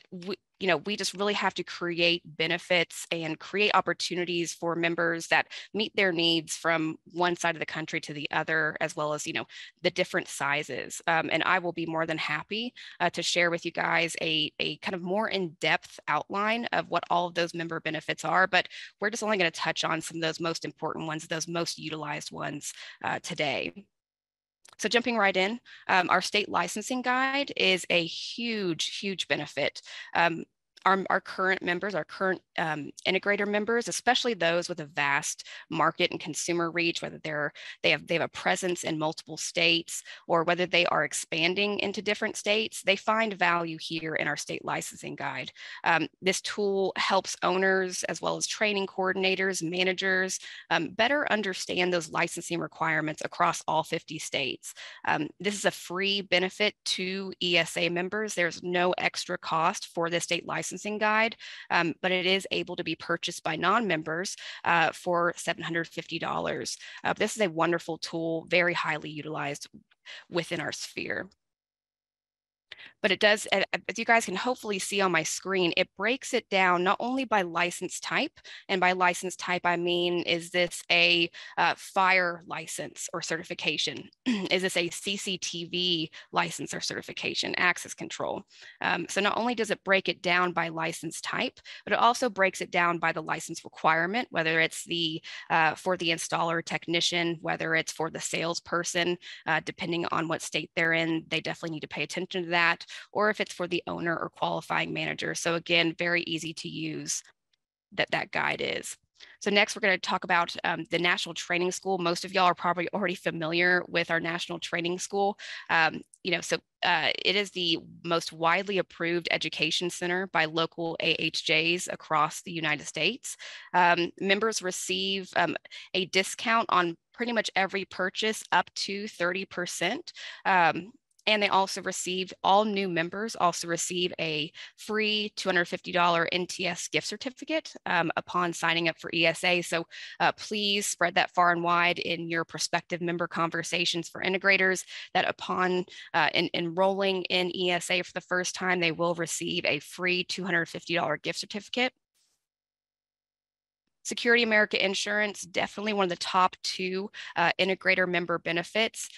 we just really have to create benefits and create opportunities for members that meet their needs from one side of the country to the other, as well as, the different sizes. And I will be more than happy to share with you guys a kind of more in-depth outline of what all of those member benefits are, but we're just only going to touch on some of those most important ones, those most utilized ones today. So jumping right in, our state licensing guide is a huge, huge benefit. Our current members, our current integrator members, especially those with a vast market and consumer reach, whether they have a presence in multiple states or whether they are expanding into different states, they find value here in our state licensing guide. This tool helps owners as well as training coordinators, managers better understand those licensing requirements across all 50 states. This is a free benefit to ESA members. There's no extra cost for the state licensing guide, but it is able to be purchased by non-members for $750. This is a wonderful tool, very highly utilized within our sphere. But it does, as you guys can hopefully see on my screen, it breaks it down not only by license type, and by license type, I mean, is this a fire license or certification? Is this a CCTV license or certification, access control? So not only does it break it down by license type, but it also breaks it down by the license requirement, whether it's for the installer technician, whether it's for the salesperson, depending on what state they're in, they definitely need to pay attention to that, or if it's for the owner or qualifying manager. So again, very easy to use that guide is. So next, we're going to talk about the National Training School. Most of y'all are probably already familiar with our National Training School. It is the most widely approved education center by local AHJs across the United States. Members receive a discount on pretty much every purchase up to 30%. And they also all new members also receive a free $250 NTS gift certificate upon signing up for ESA. So please spread that far and wide in your prospective member conversations for integrators that upon enrolling in ESA for the first time, they will receive a free $250 gift certificate. Security America Insurance, definitely one of the top 2 integrator member benefits.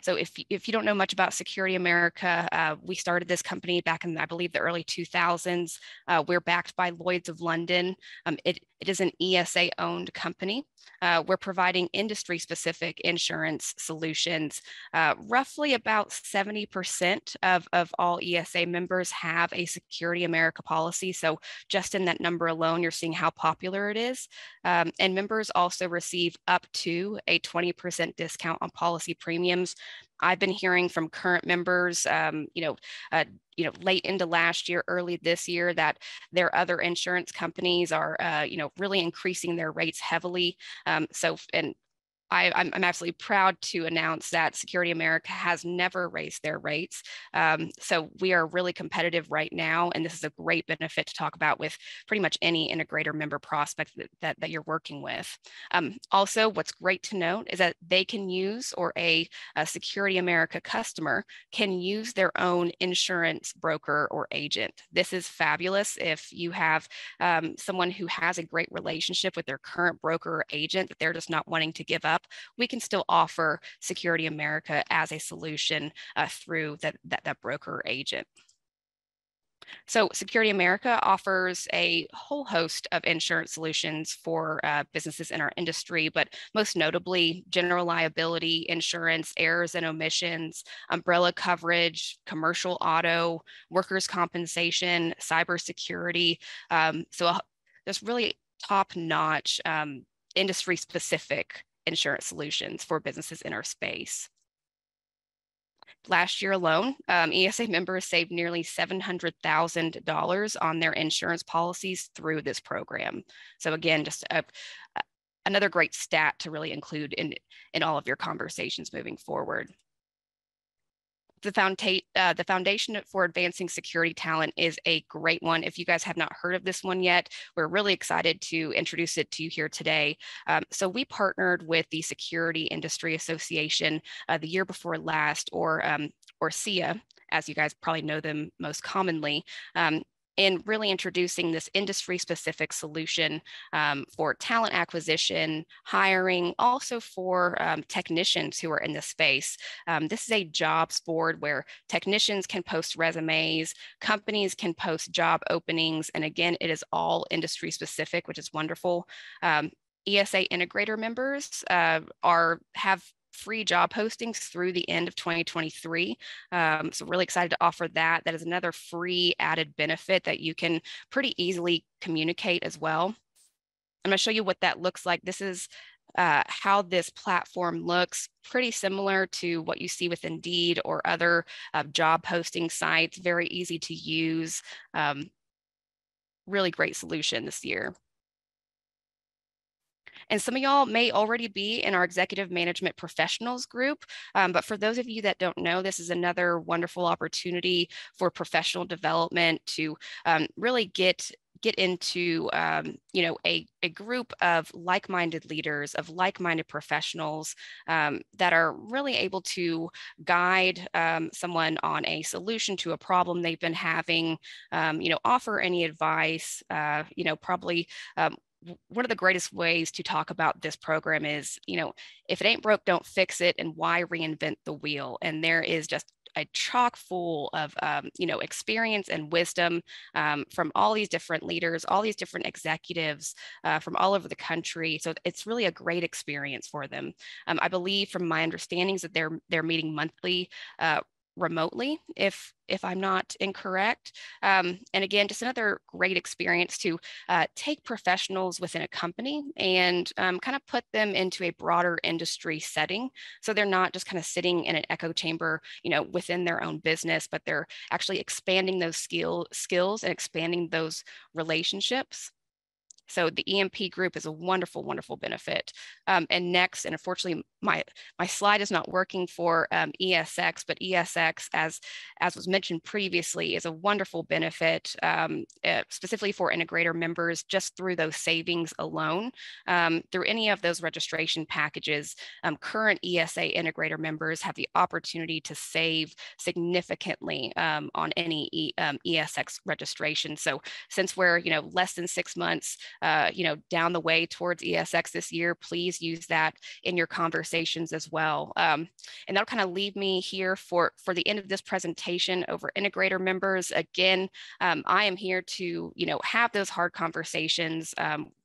So if you don't know much about Security America, we started this company back in, I believe, the early 2000s. We're backed by Lloyd's of London. It is an ESA-owned company. We're providing industry-specific insurance solutions. Roughly about 70% of all ESA members have a Security America policy. So just in that number alone, you're seeing how popular it is. And members also receive up to a 20% discount on policy premiums. I've been hearing from current members, late into last year, early this year, that their other insurance companies are, really increasing their rates heavily. I'm absolutely proud to announce that Security America has never raised their rates. So we are really competitive right now, and this is a great benefit to talk about with pretty much any integrator member prospect that you're working with. Also, what's great to note is that they can use, or a Security America customer can use their own insurance broker or agent. This is fabulous if you have someone who has a great relationship with their current broker or agent that they're just not wanting to give up. We can still offer Security America as a solution through that broker or agent. So Security America offers a whole host of insurance solutions for businesses in our industry, but most notably general liability insurance, errors and omissions, umbrella coverage, commercial auto, workers' compensation, cybersecurity. So there's really top-notch industry-specific insurance solutions for businesses in our space. Last year alone, ESA members saved nearly $700,000 on their insurance policies through this program. So again, just another great stat to really include in all of your conversations moving forward. The Foundation for Advancing Security Talent is a great one. If you guys have not heard of this one yet, we're really excited to introduce it to you here today. So we partnered with the Security Industry Association the year before last, or SIA, as you guys probably know them most commonly. in really introducing this industry-specific solution for talent acquisition, hiring, also for technicians who are in the space. This is a jobs board where technicians can post resumes, companies can post job openings, and again, it is all industry-specific, which is wonderful. ESA integrator members have free job postings through the end of 2023. So really excited to offer that. That is another free added benefit that you can pretty easily communicate as well. I'm going to show you what that looks like. This is how this platform looks, pretty similar to what you see with Indeed or other job posting sites. Very easy to use. Really great solution this year. And some of y'all may already be in our executive management professionals group, but for those of you that don't know, this is another wonderful opportunity for professional development to really get into a group of like-minded leaders, of like-minded professionals that are really able to guide someone on a solution to a problem they've been having, offer any advice, probably one of the greatest ways to talk about this program is, if it ain't broke, don't fix it, and why reinvent the wheel? And there is just a chock full of, experience and wisdom from all these different leaders, all these different executives from all over the country. So it's really a great experience for them. I believe, from my understandings, that they're meeting monthly remotely, if I'm not incorrect. And again, just another great experience to take professionals within a company and kind of put them into a broader industry setting. So they're not just kind of sitting in an echo chamber, within their own business, but they're actually expanding those skills and expanding those relationships. So the EMP group is a wonderful, wonderful benefit. And next, and unfortunately, my slide is not working for ESX, but ESX, as was mentioned previously, is a wonderful benefit specifically for integrator members just through those savings alone. Through any of those registration packages, current ESA integrator members have the opportunity to save significantly on any ESX registration. So since we're less than 6 months down the way towards ESX this year, please use that in your conversations as well. And that'll kind of leave me here for the end of this presentation over integrator members. Again, I am here to, have those hard conversations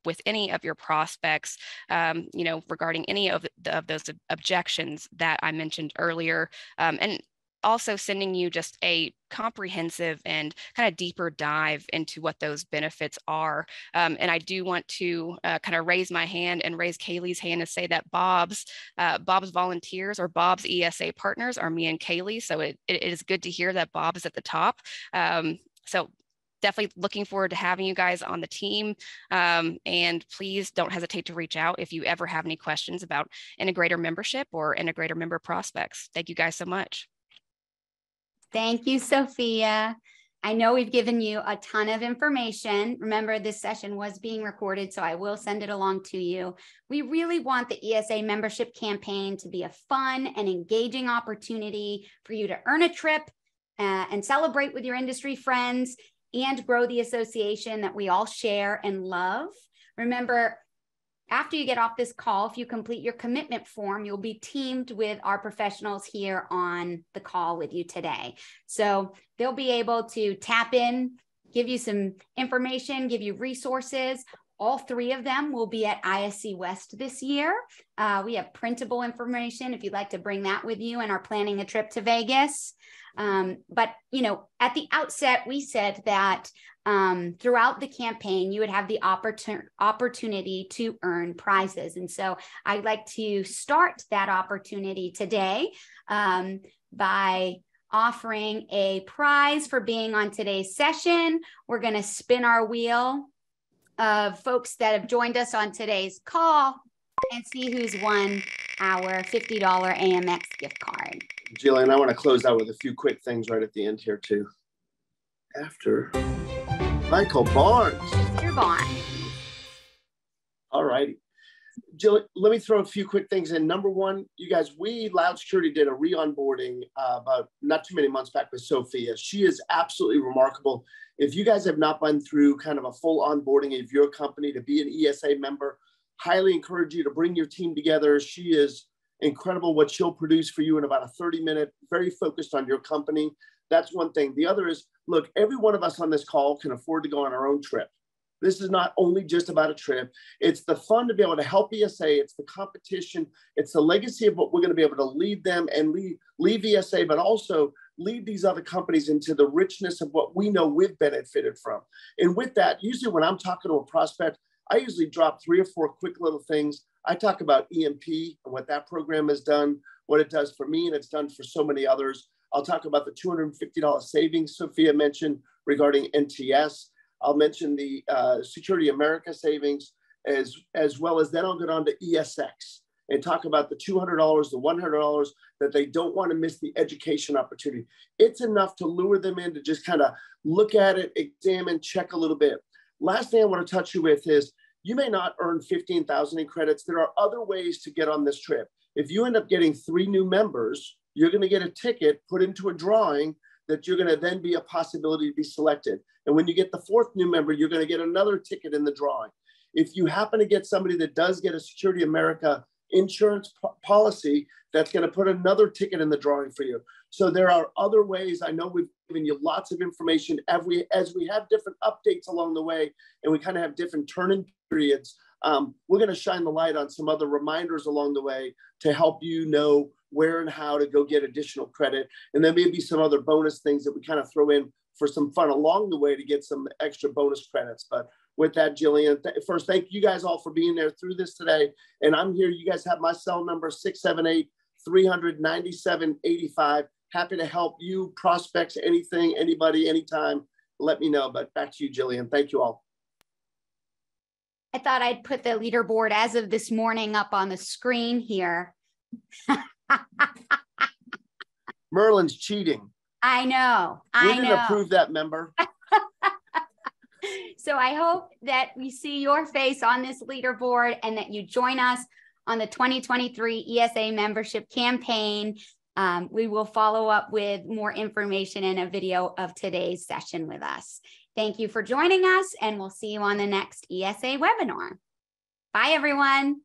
with any of your prospects, regarding any of those objections that I mentioned earlier. And also sending you just a comprehensive and kind of deeper dive into what those benefits are. And I do want to kind of raise my hand and raise Kaylee's hand to say that Bob's volunteers, or Bob's ESA partners, are me and Kaylee. So it is good to hear that Bob is at the top. So definitely looking forward to having you guys on the team. And please don't hesitate to reach out if you ever have any questions about integrator membership or integrator member prospects. Thank you guys so much. Thank you, Sophia. I know we've given you a ton of information. Remember, this session was being recorded, so I will send it along to you. We really want the ESA membership campaign to be a fun and engaging opportunity for you to earn a trip and celebrate with your industry friends and grow the association that we all share and love. Remember, after you get off this call, if you complete your commitment form, you'll be teamed with our professionals here on the call with you today. So they'll be able to tap in, give you some information, give you resources. All three of them will be at ISC West this year. We have printable information if you'd like to bring that with you and are planning a trip to Vegas. But, at the outset, we said that throughout the campaign, you would have the opportunity to earn prizes. And so I'd like to start that opportunity today by offering a prize for being on today's session. We're going to spin our wheel of folks that have joined us on today's call and see who's won our $50 AMX gift card. Jillian, I want to close out with a few quick things right at the end here too. After Michael Barnes. Mr. Barnes. All righty. Jill, let me throw a few quick things in. Number one, you guys, we, Loud Security, did a re-onboarding about not too many months back with Sophia. She is absolutely remarkable. If you guys have not been through kind of a full onboarding of your company to be an ESA member, highly encourage you to bring your team together. She is incredible what she'll produce for you in about a 30-minute, very focused on your company. That's one thing. The other is, look, every one of us on this call can afford to go on our own trip. This is not only just about a trip. It's the fun to be able to help ESA. It's the competition. It's the legacy of what we're going to be able to lead them and leave ESA, but also lead these other companies into the richness of what we know we've benefited from. And with that, usually when I'm talking to a prospect, I usually drop 3 or 4 quick little things. I talk about EMP and what that program has done, what it does for me, and it's done for so many others. I'll talk about the $250 savings Sophia mentioned regarding NTS. I'll mention the Security America savings as well as then I'll get on to ESX and talk about the $200, the $100 that they don't want to miss the education opportunity. It's enough to lure them in to just kind of look at it, examine, check a little bit. Last thing I want to touch you with is you may not earn 15,000 in credits. There are other ways to get on this trip. If you end up getting 3 new members, you're going to get a ticket put into a drawing that you're going to then be a possibility to be selected. And when you get the 4th new member, you're going to get another ticket in the drawing. If you happen to get somebody that does get a Security America insurance policy, that's going to put another ticket in the drawing for you. So there are other ways. I know we've given you lots of information as we have different updates along the way, and we kind of have different turn-in periods. We're going to shine the light on some other reminders along the way to help you know where and how to go get additional credit. And then maybe some other bonus things that we kind of throw in for some fun along the way to get some extra bonus credits. But with that, Jillian, first, thank you guys all for being there through this today. And I'm here. You guys have my cell number, 678-300-9785. Happy to help you, prospects, anything, anybody, anytime. Let me know. But back to you, Jillian. Thank you all. I thought I'd put the leaderboard as of this morning up on the screen here. Merlin's cheating. I know. We didn't approve that, member. So I hope that we see your face on this leaderboard and that you join us on the 2023 ESA membership campaign. We will follow up with more information and a video of today's session with us. Thank you for joining us, and we'll see you on the next ESA webinar. Bye, everyone.